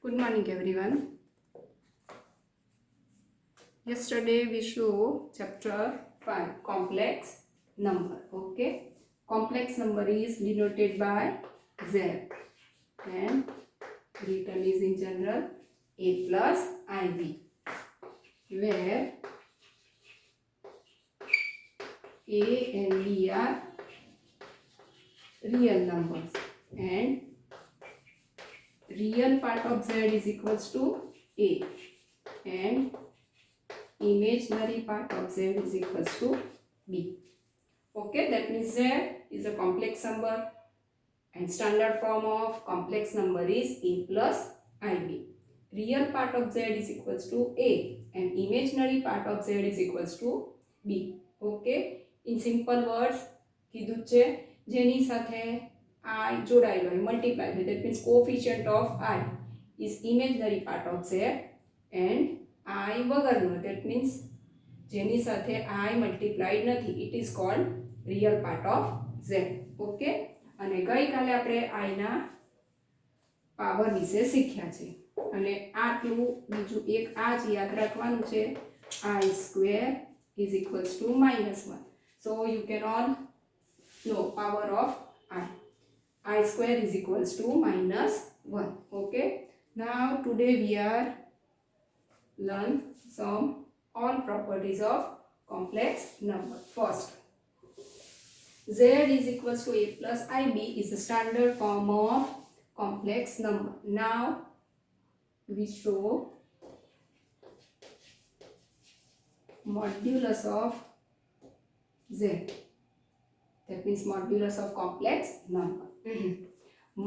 Good morning, everyone. Yesterday we show chapter 5 complex number. Okay, complex number is denoted by Z and written is in general A plus IV, where A and B are real numbers and real part of Z is equals to A and imaginary part of Z is equals to B. Okay, that means Z is a complex number and standard form of complex number is A plus IB. Real part of Z is equals to A and imaginary part of Z is equals to B. Okay, in simple words કીધું છે જેની સાથે I જોડાયેલો હોય multiply હોય that means coefficient of I is imaginary part of Z and I વગરનો that means જેની સાથે I multiplied નથી it is called real part of Z. Okay, અને ગઈકાલે આપણે I ના પાવર વિશે શીખ્યા છે અને આટલું બીજું એક આ જ યાદ રાખવાનું છે I square is equals to -1. So you can all know power of I square is equals to -1. Okay, now today we are learn some all properties of complex number. First, Z is equals to A plus IB is the standard form of complex number. Now we show modulus of Z. That means modulus of complex number.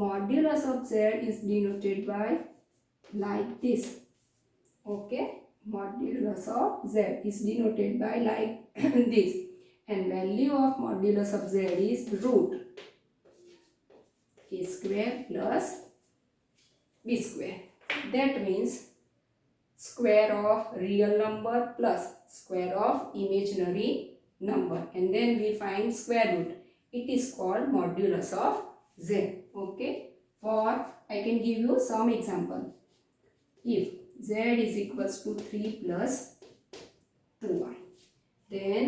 Modulus of Z is denoted by like this. Okay, modulus of Z is denoted by like this. And value of modulus of Z is root A square plus B square. That means square of real number plus square of imaginary number, and then we find square root. It is called modulus of Z. Okay, for I can give you some example. If Z is equals to 3 plus 2y, then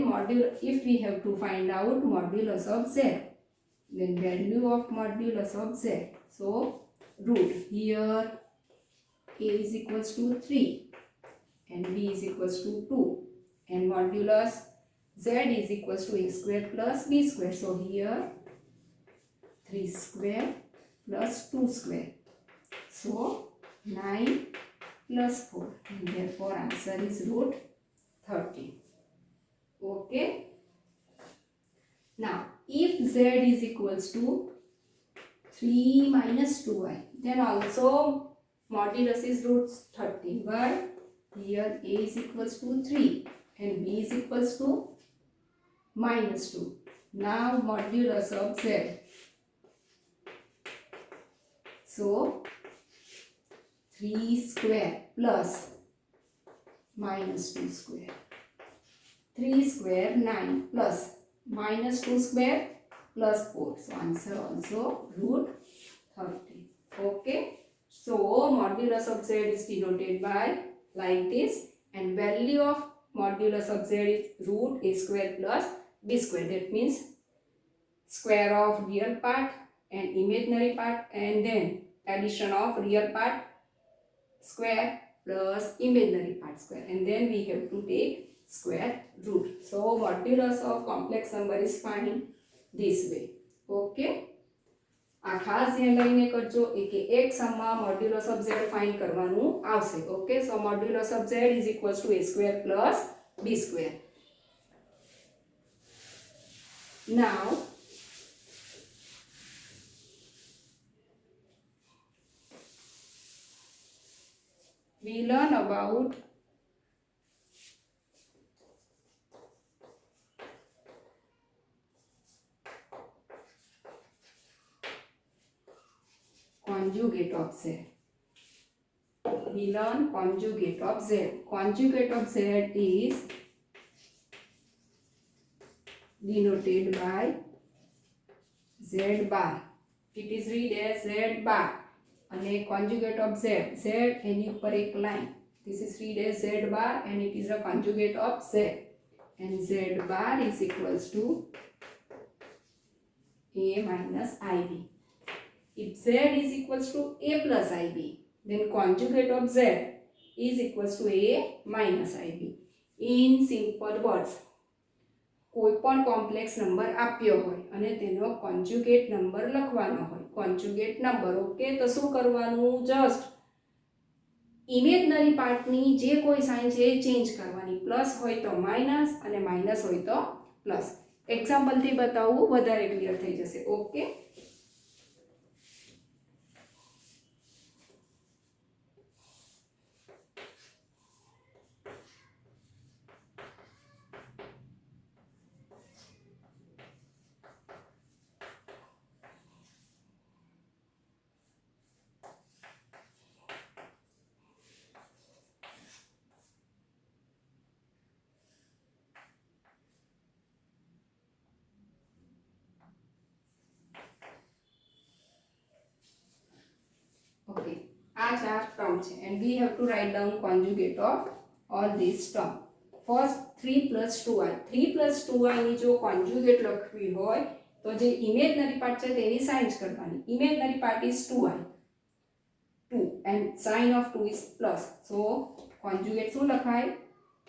if we have to find out modulus of Z, then value of modulus of Z, so root here A is equals to 3 and B is equals to 2 and modulus Z is equals to A square plus B square, so here 3 square plus 2 square, so 9 plus 4 and therefore answer is root 13. Okay, now if Z is equals to 3 minus 2y, then also modulus is root 13, but here A is equals to 3 and B is equals to -2. Now modulus of Z, so 3 square plus -2 square, 3 square 9 plus -2 square plus 4, so answer also root 13. Okay, so modulus of Z is denoted by like this and value of modulus of Z is root A square plus B square. That means square of real part and imaginary part and then addition of real part square plus imaginary part square, and then we have to take square root. So modulus of complex number is found this way. Okay, આ ખાસ ધ્યાન લઈને કરજો કે એક સમમાં modulus of z find કરવાનું આવશે. Okay, so modulus of z is equals to a square plus b square. Now we learn about conjugate of Z. We learn conjugate of Z. Conjugate of Z is denoted by Z bar. It is read as Z bar અને conjugate of z, z એની ઉપર એક line, this is 3 dash z bar and it is a conjugate of z, and z bar is equals to a minus ib. If z is equals to a plus ib, then conjugate of z is equals to a minus ib. In simple words, કોઈ પણ complex number આપ્યો હોય અને તેનો conjugate number લખવાનો હોય, conjugate number, okay, તો શું કરવાનું? જસ્ટ ઇમેજનરી પાર્ટની જે કોઈ સાઇન છે એ ચેન્જ કરવાની, પ્લસ હોય તો માઇનસ અને માઇનસ હોય તો પ્લસ. એક્ઝામ્પલથી બતાવવું વધારે ક્લિયર થઈ જશે. ઓકે, okay, આ ચાર ટર્મ છે and we have to write down conjugate of all these term. First 3 plus 2i, 3 plus 2i ની જો કોન્જ્યુગેટ લખવી હોય તો જે ઇમેજનરી પાર્ટ છે તેની સાઇન જ કરવાની. Imaginary part is 2i, 2 and sign of 2 is plus, so conjugate શું લખાય?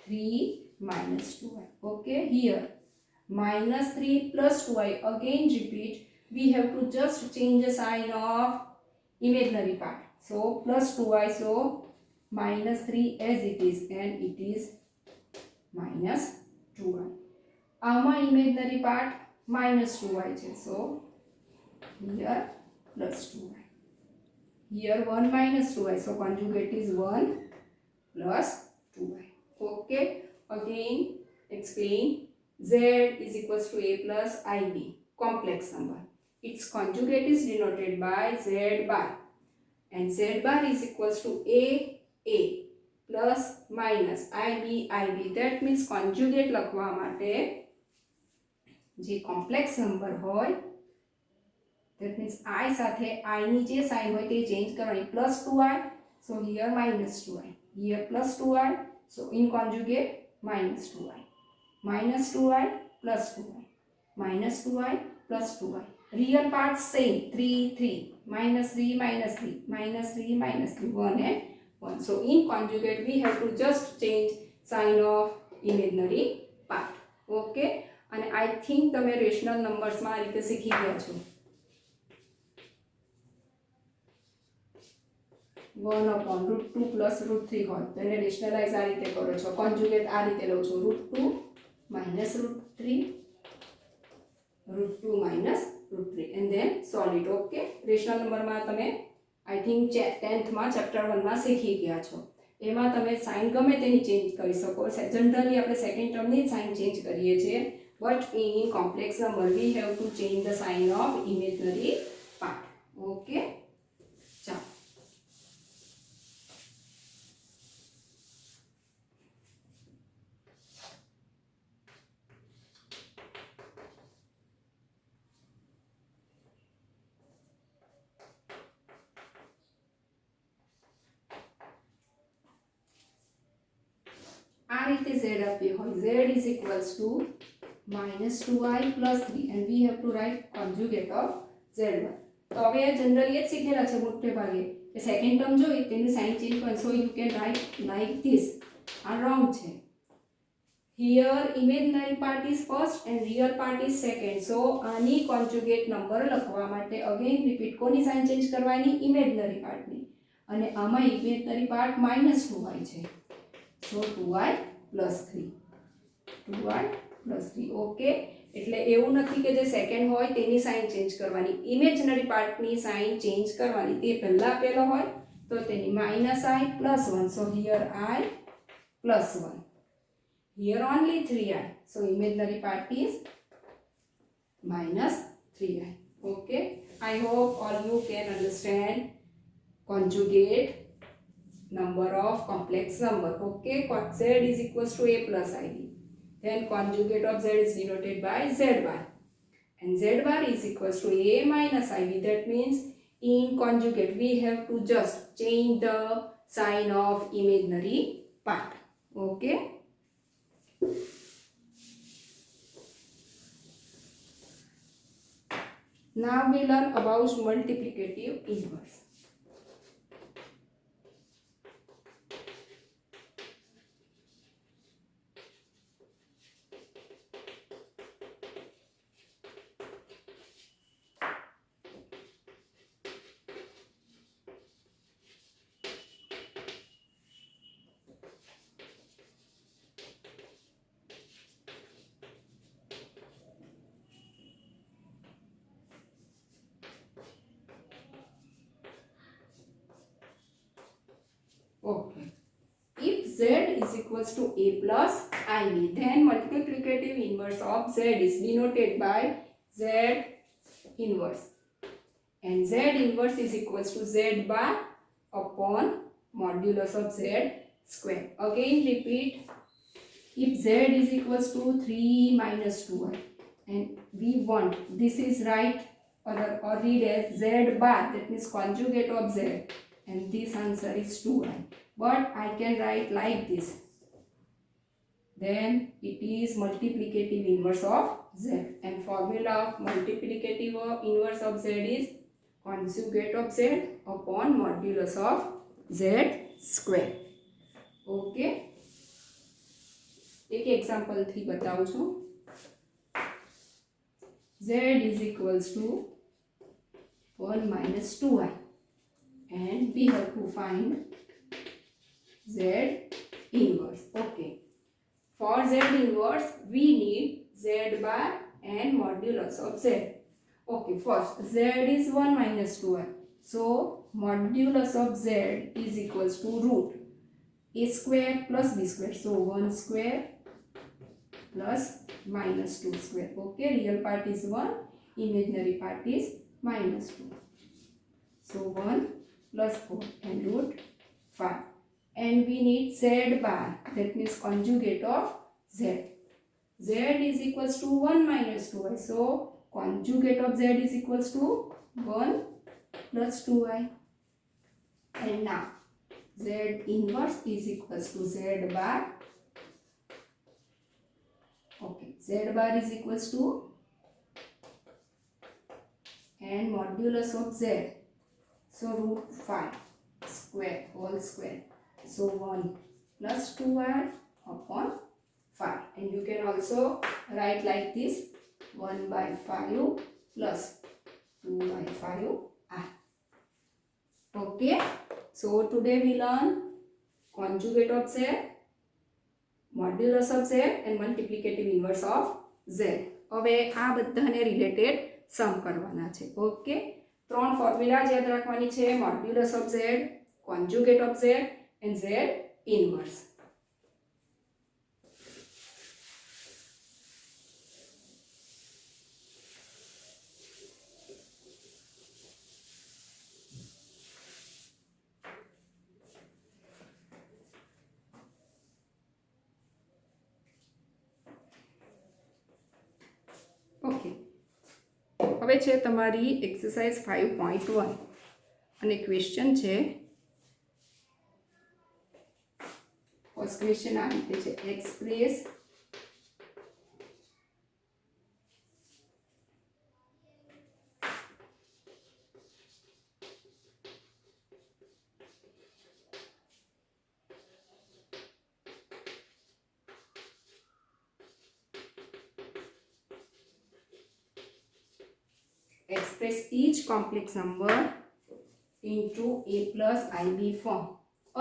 3 minus 2i. Okay, here minus 3 plus 2i, again repeat, we have to just change the sign of imaginary part, so plus 2i, so minus 3 as it is and it is minus 2i. આમાં imaginary part minus 2i છે, so here plus 2i, here 1 minus 2i, so conjugate is 1 plus 2i. Okay, again explain, z is equals to a plus ib, complex number, its conjugate is denoted by z bar, and z bar is equals to a plus minus ib, that means conjugate લખવા માટે જે complex number હોય, that means I સાથે I ની જે sign હોય તે change કરવાની, plus 2i, so here minus 2i, here plus 2i, so in conjugate minus 2i, minus 2i plus 2i, minus 2i plus 2i. Real parts same, 3 3, minus 3 minus 3, minus 3 minus 3, 1 and 1. So in conjugate we have to just change sign of imaginary part. Okay, and I think તમે rational નંબર્સમાં આ રીતે શીખી ગયા છો. 1 upon √2 plus √3 હોય તો એને રેશનલાઇઝ આ રીતે કરો છો, કોન્જ્યુગેટ આ રીતે લો છો, √2 minus √3, √2 minus √3 and then solve it. Okay, rational નંબરમાં તમે આઈ થિંક 10th માં ચેપ્ટર 1 માં શીખી ગયા છો. એમાં તમે સાઇન ગમે તેની ચેન્જ કરી શકો. જનરલી આપણે સેકન્ડ ટર્મની સાઇન ચેન્જ કરીએ છીએ, but in complex number we have to change the sign of imaginary part. Okay, ચાલો આ રીતે z આપ્યો હોય, z is equals to minus 2i plus 3 and we have to write conjugate of z1. તો હવે generally એ જ શીખેલા છે મોટે ભાગે કે સેકન્ડ ટર્મ જોઈ તેની સાઇન ચેન્જ કરો, so you can write like this. આ રોંગ છે. Here imaginary part is first and real part is second, so આની કોન્જુગેટ નંબર લખવા માટે અગેન રિપીટ કોની સાઇન ચેન્જ કરવાની? ઇમેજનરી પાર્ટની, અને આમાં ઇમેજનરી પાર્ટ minus 2i છે, so 2i plus 3, 2i plus 3. Okay, એટલે એવું નથી કે જે સેકન્ડ હોય તેની સાઇન ચેન્જ કરવાની, ઇમેજનરી પાર્ટની સાઇન ચેન્જ કરવાની. તે પહેલા આપેલો હોય તો તેની -i plus 1, so here I plus 1, here only 3i, so imaginary part is minus 3i. Okay, I hope all you can understand conjugate number of complex number. Okay, z is equals to a plus ib, then conjugate of z is denoted by z bar, and z bar is equals to a minus ib, that means In conjugate, we have to just change the sign of imaginary part. Okay. Now we learn about multiplicative inverse. Okay. If z is equals to a plus ib, then multiplicative inverse of z is denoted by z inverse. And z inverse is equals to z bar upon modulus of z square. Again repeat, if z is equals to 3 minus 2y and we want, this is right, or read as z bar, that means conjugate of z, and this answer is 2y. But I can write like this, then it is multiplicative inverse of z, and formula of multiplicative inverse of z is conjugate of z upon modulus of z square. Okay, एक example थी बताऊं छू. Z is equals to 1 minus 2y and we have to find Z inverse. Okay, for Z inverse we need Z bar and modulus of Z. Okay, first Z is 1 minus 2y, so modulus of Z is equals to root a square plus b square, so 1 square plus minus 2 square. Okay, real part is 1, imaginary part is minus 2. So 1 plus 4 and root 5. And we need z bar, that means conjugate of z. Z is equals to 1 minus 2y. So conjugate of z is equals to 1 plus 2y. And now z inverse is equals to z bar. Okay, z bar is equals to, and modulus of z, so root 5 square whole square, so 1 plus 2y upon 5, and you can also write like this, 1 by 5 plus 2 by 5 I. Okay, so today we learn conjugate of z, modulus of z and multiplicative inverse of z. હવે આ બધાને related સમ કરવાના છે. Okay, ત્રણ formula યાદ રાખવાની છે, modulus of z, conjugate of z and z inverse. Okay, હવે છે તમારી એક્સરસાઇઝ 5.1 અને ક્વેશ્ચન છે, ફર્સ્ટ ક્વેશ્ચન આ રીતે છે, express express each complex number into a plus ib form.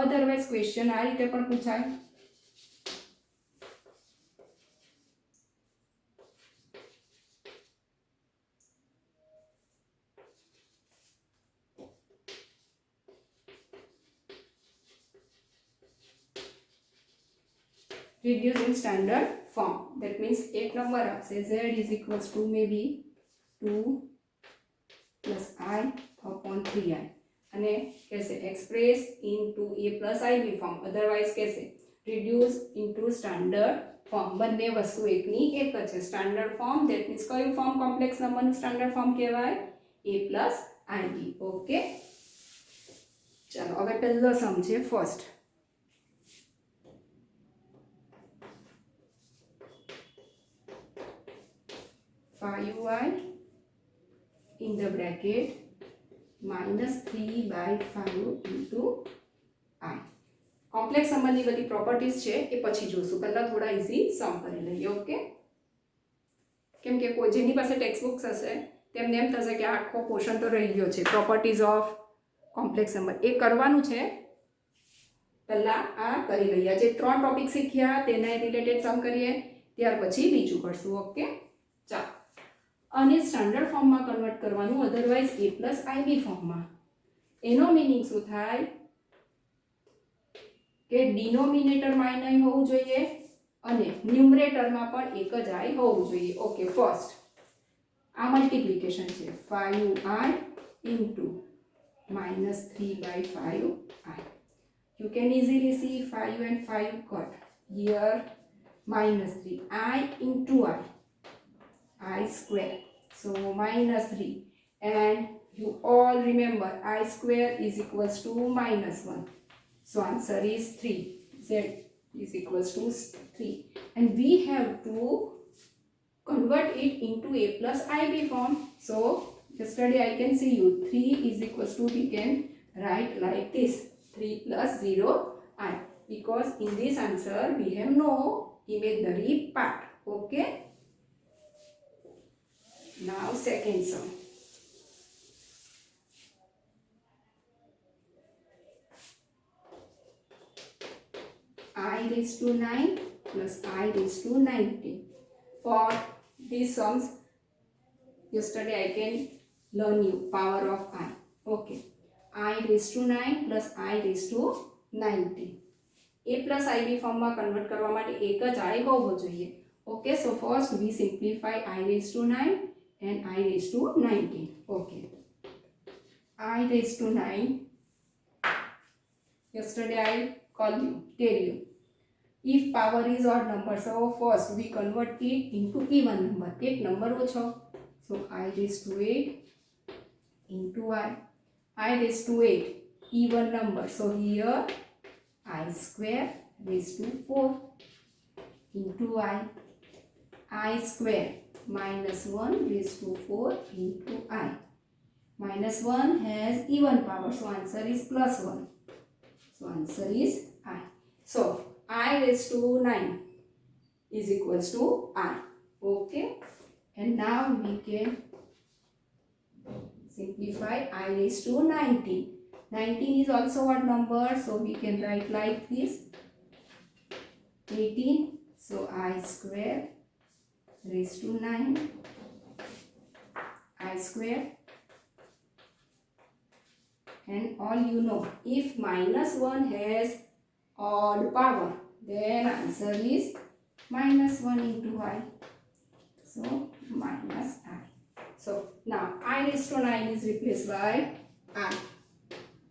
Otherwise question આ રીતે પણ પૂછાય. Reduce in standard form, that means एक नंबर આપશે, z is equals to maybe 2 plus I upon 3i, અને कैसे express into a plus ib form, otherwise कैसे reduce into standard form. બંને વસ્તુ એકની એક જ છે, standard form, that means કયું form complex number નું standard form કહેવાય, a plus IB. ઓકે, ચાલો હવે પહેલો સમ છે first. 5y in the bracket -3/5 into I. Complex નંબરની બધી પ્રોપર્ટીઝ છે એ પછી જોશું, પહેલા થોડા ઇઝી સમ કરી લઈએ. ઓકે, કેમ કે કોઈ જેની પાસે ટેક્સ્ટ બુક્સ હશે તેમને એમ થશે કે આખો પોર્શન તો રહી ગયો છે પ્રોપર્ટીઝ ઓફ કોમ્પ્લેક્સ નંબર, એ કરવાનું છે. પહેલા આ કરી લઈએ, જે 3 ટોપિક શીખ્યા તેના રિલેટેડ સમ કરીએ, ત્યાર પછી બીજું કરશું. ઓકે, ચાલો. અને સ્ટાન્ડર્ડ ફોર્મમાં કન્વર્ટ કરવાનું, અધરવાઇઝ a પ્લસ IB ફોર્મમાં. એનો મિનિંગ શું થાય કે ડિનોમિનેટરમાં નહીં હોવું જોઈએ અને ન્યુમરેટરમાં પણ એક જ I હોવું જોઈએ. ઓકે, ફર્સ્ટ આ મલ્ટીપ્લિકેશન છે 5i into -3/5i. You can easily see 5 and 5 cut. Here -3 I into I square, so -3, and you all remember I square is equals to -1, so answer is 3. Z is equals to 3, and we have to convert it into a plus IB form. So yesterday I can see you 3 is equals to, we can write like this, 3 plus 0 I, because in this answer we have no imaginary part. Okay, now second sum. I raised to 9 plus I raised to 19. For these sums, yesterday I can learn you power of I. Okay, I raised to 9 plus I raised to 19. A plus IB ફોર્મમાં convert કરવા માટે એક જ I હોવો જોઈએ. Okay, so first we simplify I raised to 9 and I raised to 19. Okay, I raised to 9. Yesterday I tell you, if power is odd number, so first we convert it into even number. एक number ओछो, so I raised to 8 into I raised to 8 even number, so here I square raised to 4 into I square -1 raised to 4 into I. -1 has even power, so answer is +1, so answer is I. So I raised to 9 is equals to I. Okay, and now we can simplify I raised to 19. 19 is also odd number, so we can write like this, 18, so I square raised to 9 I square. And all you know, if -1 has odd power, then answer is -1 into I, so minus I. So now I raised to 9 is replaced by I,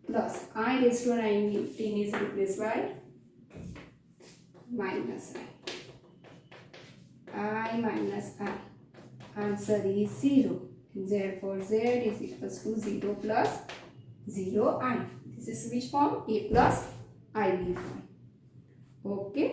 plus I raised to 19 is replaced by minus I minus I. Answer is 0. Therefore Z is equals to 0 plus 0 I. This is which form? A plus IB form. Okay.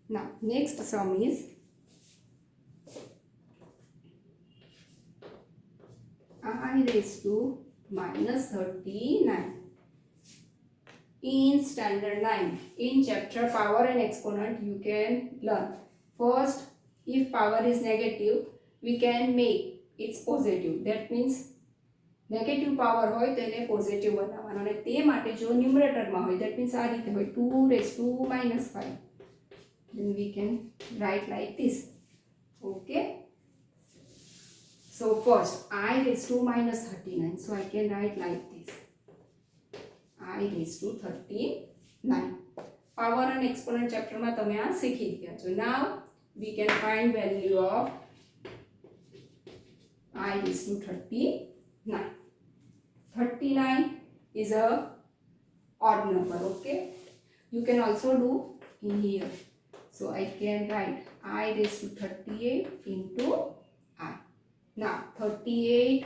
Now next sum is I raised to -39. In standard 9, in chapter power and exponent, you can learn first, if power is negative we can make it positive. That means negative power હોય તેને positive બનાવવાનો, અને તે માટે જો ન્યુમરેટરમાં હોય, that means આ રીતે હોય 2 raised to -5, then we can write like this. Okay, so first I raised to -39, so I can write like this, I raised to 39. Power and exponent chapter માં તમે આ શીખી ગયા છો. Now we can find value of I raised to 39. 39 is a odd number. Okay, you can also do in here. So I can write I raised to 38 into I. Now 38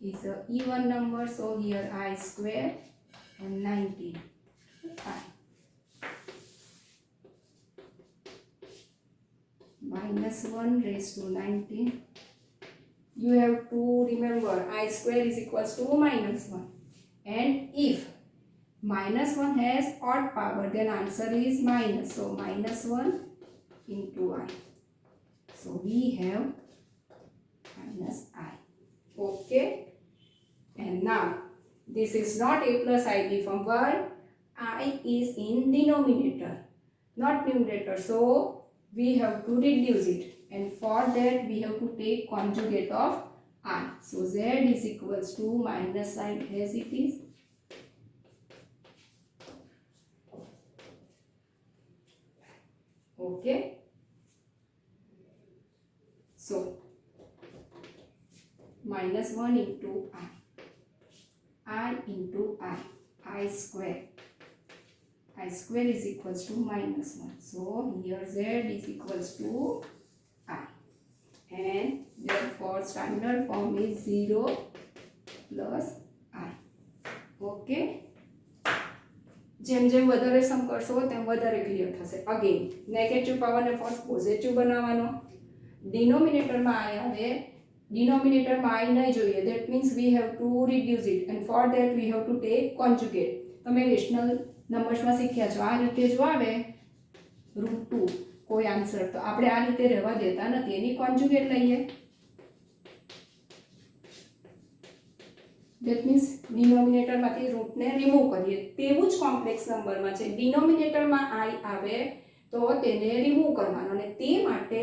is a even number, so here I square and 19 I. Minus 1 raised to 19. You have to remember I square is equals to minus 1. And if minus 1 has odd power, then answer is minus. So minus 1 into I. So we have minus I. Okay. And now this is not a plus ib from why I is in denominator, not numerator. So we have to reduce it. And for that we have to take conjugate of I. So z is equals to minus I as it is. Okay. So minus 1 into I into I square. I square is equals to minus 1. So here z is equals to I. And therefore standard form is 0 plus I. Okay. જેમ જેમ વધારે સમ કરશો તેમ વધારે clear થશે. Again negative પાવરને first positive બનાવવાનો. ડિનોમિનેટરમાં I આવે, ડિનોમિનેટરમાં I નહીં જોઈએ. That means V have to reduce it and for that we have to take conjugate. તમે રેશનલ નંબર્સમાં શીખ્યા છો. આ રીતે જો આવે √2 કોઈ આન્સર, તો આપણે આ રીતે રહેવા દેતા નથી, એની કોન્જ્યુગેટ લઈએ. ધેટ મીન્સ ડિનોમિનેટરમાંથી રૂટને રિમૂવ કરીએ. તેવું જ કોમ્પ્લેક્સ નંબરમાં છે. ડિનોમિનેટરમાં I આવે તો તેને રિમૂવ કરવાનો, અને તે માટે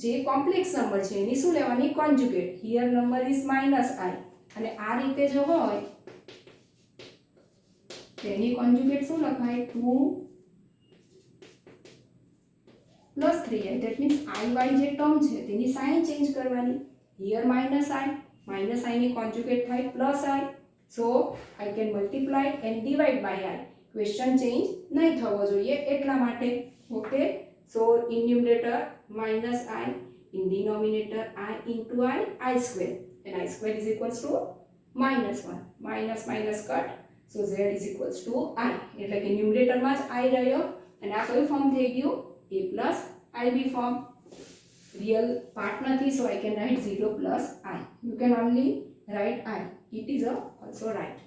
જે કોમ્પ્લેક્સ નંબર છે એની શું લેવાની? Conjugate. Here number is minus I, અને આ રીતે જો હોય તેની કોન્જ્યુગેટ શું લખાય? 2 plus 3i. That means I વાળી જે ટર્મ છે તેની સાઇન ચેન્જ કરવાની. Here minus I, minus I ની conjugate થાય plus I. So I can multiply and divide by I. Question change નહીં થવો જોઈએ એટલા માટે. Okay. So in numerator minus I, in denominator I into I square. And I square is equals to minus 1. Minus minus cut. So Z is equals to I. એટલે કે ન્યુમરેટરમાં જ I રહ્યો, અને આ કયું ફોર્મ થઈ ગયું? A plus IB form. Real part nathi, so I can write 0 plus I. You can only write I. It is also right.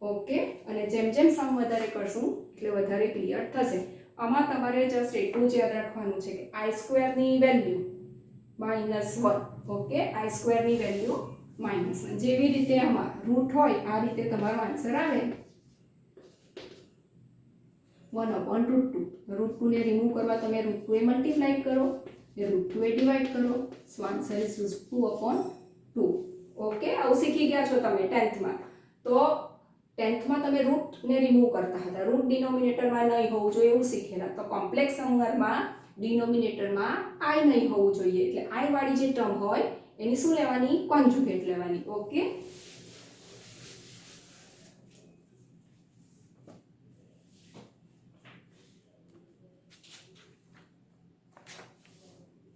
Okay. અને જેમ જેમ સમ વધારે કરશું એટલે વધારે ક્લિયર થશે. આમાં તમારે જસ્ટ એટલું જ યાદ રાખવાનું છે કે I સ્ક્વેર ની વેલ્યુ -1. ઓકે, I સ્ક્વેર ની વેલ્યુ -1. જેવી રીતે આમાં રૂટ હોય આ રીતે તમારો આન્સર આવે 1/√2. √2 ને રિમૂવ કરવા તમે √2 એ મલ્ટીપ્લાય કરો, √2 એ ડિવાઈડ કરો. સો આન્સર ઇઝ 2/2. ઓકે, આવું શીખી ગયા છો તમે 10th માં. તો 10th માં તમે રૂટ ને રિમૂવ કરતા હતા. રૂટ ડિનોમિનેટરમાં નહીં હોવું જોઈએ એવું શીખેલા. તો કોમ્પ્લેક્સ નંબરમાં ડિનોમિનેટરમાં I નહીં હોવું જોઈએ. એટલે I વાળી જે ટર્મ હોય એની શું લેવાની? કોન્જ્યુગેટ લેવાની. ઓકે.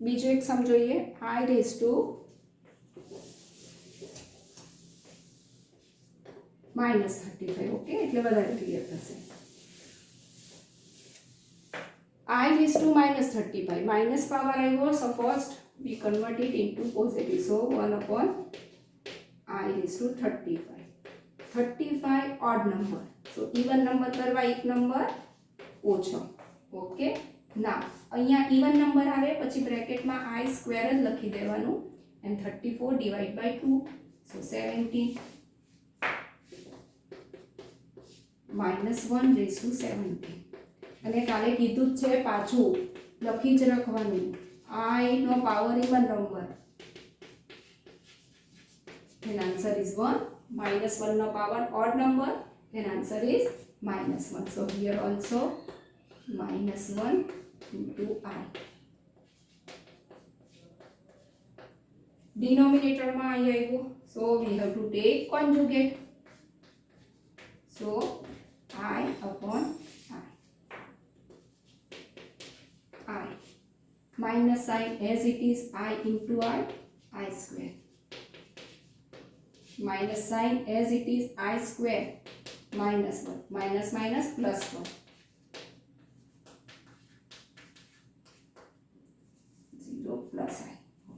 બીજો એક સમ જોઈએ. I raised to -35. ઓકે, એટલે વધારે ક્લિયર થશે. I raised to -35. Minus power આવ્યો, so first we convert it into positive. So 1/I raised to 35. 35 odd number. So even number કરવા એક નંબર ઓછો. ઓકે. ના અહીંયા ઇવન નંબર આવે પછી બ્રેકેટમાં I સ્ક્વેર જ લખી દેવાનું, and 34 divide by 2. So 17 -1 raised to 17. અને કાલે કીધું જ છે, પાછું લખી જ રાખવાનું. I નો power even number, then answer is 1. -1 નો power odd number, then answer is -1. So here also -1 into I. डिनोमिनेटરમાં I આવ્યો, so we have to take conjugate, so I upon I minus sign as it is I into I square, minus sign as it is I square minus 1, minus minus plus 1,